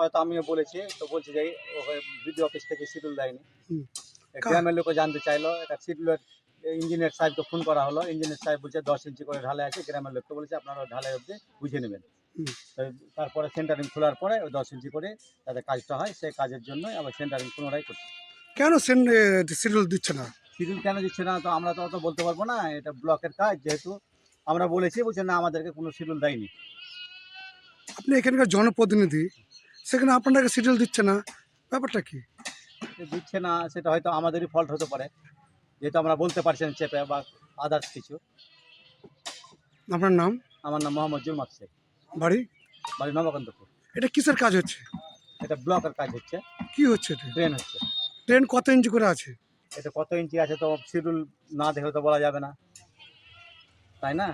হয়তো আমিও বলেছি, তো বলছি যে বিডিও অফিস থেকে শিডিউল দেয়নি। হুম। গ্রামের লোকও জানতে চাইলো, এটা শিডিউলের ইঞ্জিনিয়ার সাহেবকে ফোন করা হলো। ইঞ্জিনিয়ার সাহেব বলছে 10 ইঞ্চি করে ঢালাই আছে। গ্রামের লোককে বলেছে আপনারা ঢালাই অবধি বুঝে নেবেন। হুম। তো তারপরে সেন্টারিং খোলার পরে ওই 10 ইঞ্চি করে তাদের কাজটা হয়, সেই কাজের জন্যই আবার সেন্টারিং পুনরায় করছে। কেন শিডিউল দিচ্ছে না? শিডিউল কেন দিচ্ছে না তো আমরা তো অত বলতে পারবো না, এটা ব্লকের কাজ। যেহেতু আমরা বলেছি, বলছে না আমাদেরকে কোনো শিডিউল দেয়নি। আপনি এখানকার জনপ্রতিনিধি, সেখানে আপনাকে শিডিউল দিচ্ছে না, ব্যাপারটা কি? দিচ্ছে না সেটা হয়তো আমাদেরই ফল্ট হতে পারে, যেহেতু আমরা বলতে পারছি না চেপে বা আদার্স কিছু। আপনার নাম? আমার নাম মোহাম্মদ জুলমাত শেখ, বাড়ি? বাড়ি নবকান্তপুর। এটা কিসের কাজ হচ্ছে? এটা ব্লকের কাজ হচ্ছে, কি হচ্ছে এটা? ট্রেন হচ্ছে। ট্রেন কত ইঞ্চি করে আছে? এটা কত ইঞ্চি আছে তো শিডিউল না দেখলে তো বলা যাবে না, তাই না?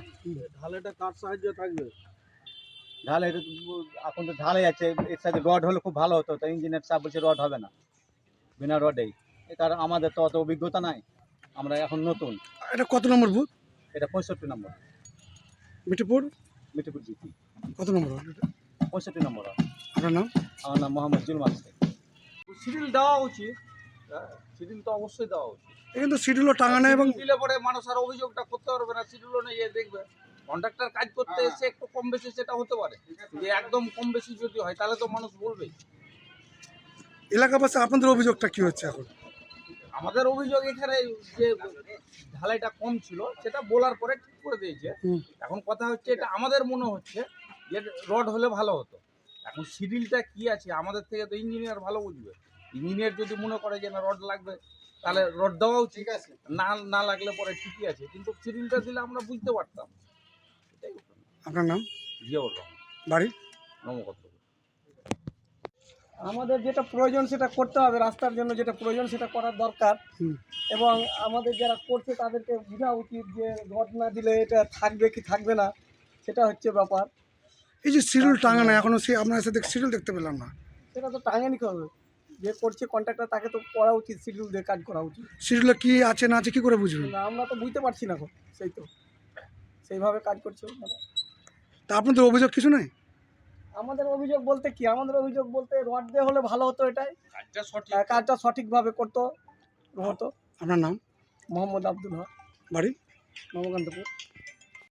ঢালাইটা কার সাহায্যে থাকবে? ঢালাই এখন তো ঢালাই আছে, এর সাথে রড হলে খুব ভালো হতো। তো ইঞ্জিনিয়ার সাহেব বলছে রড হবে না, বিনা রডেই। কারণ আমাদের তো অত অভিজ্ঞতা নাই, আমরা এখন নতুন। এটা কত নম্বর বুথ? এটা 65 নম্বর, মিঠিপুর? মিঠিপুর জিপি, কত নম্বর ওয়ার্ড এটা? 65 নম্বর। আপনার নাম? আমার নাম মোহাম্মদ জুলমাত শেখ। শিডিউল দেওয়া উচিত, শিডিউল তো অবশ্যই দেওয়া উচিত। এখানে তো শিডিউলও টাঙানো এবং শিডিউল দিলে পরে মানুষ আর অভিযোগটা করতে পারবে না, শিডিউলও নেই দেখবে। কন্ট্রাক্টর কাজ করতে এসে একটু কম বেশি সেটা হতে পারে, যে একদম কম বেশি যদি হয় তাহলে তো মানুষ বলবেই। এলাকাবাসী আপনাদের অভিযোগটা কি হচ্ছে এখন? আমাদের অভিযোগ এখানে যে ঢালাইটা কম ছিল সেটা বলার পরে ঠিক করে দিয়েছে। হুম। এখন কথা হচ্ছে, এটা আমাদের মনে হচ্ছে যে রড হলে ভালো হতো। এখন শিডিউলটা কি আছে আমাদের থেকে তো ইঞ্জিনিয়ার ভালো বুঝবে। ইঞ্জিনিয়ার যদি মনে করে যে না রড লাগবে, তাহলে রড দেওয়া উচিত। না না লাগলে পরে ঠিকই আছে, কিন্তু শিডিউলটা দিলে আমরা বুঝতে পারতাম। এটাই ঘটনা। আপনার নাম? জিয়াউর রহমান, বাড়ি? নমকর্তব্য। আমাদের যেটা প্রয়োজন সেটা করতে হবে, রাস্তার জন্য যেটা প্রয়োজন সেটা করার দরকার। হুম। এবং আমাদের যারা করছে তাদেরকে বোঝা উচিত যে রড না দিলে এটা থাকবে কি থাকবে না, সেটা হচ্ছে ব্যাপার। এই যে শিডিউল টাঙানো, এখনো সে আপনার সাথে শিডিউল দেখতে পেলাম না। সেটা তো টাঙানি করবে, যে করছে কন্ট্রাক্টর তাকে তো করা উচিত, শিডিউল দিয়ে কাজ করা উচিত। শিডিউলে কি আছে না আছে কি করে বুঝবেন? না আমরা তো বুঝতে পারছি না এখন, সেই তো সেইভাবে কাজ করছে ওনারা। তা আপনাদের অভিযোগ কিছু নেই? আমাদের অভিযোগ বলতে কি, আমাদের অভিযোগ বলতে রড দিয়ে হলে ভালো হতো, এটাই কাজটা সঠিক। কাজটা সঠিকভাবে করতো হতো। আপনার নাম? মোহাম্মদ আব্দুল হক, বাড়ি? নবকান্তপুর।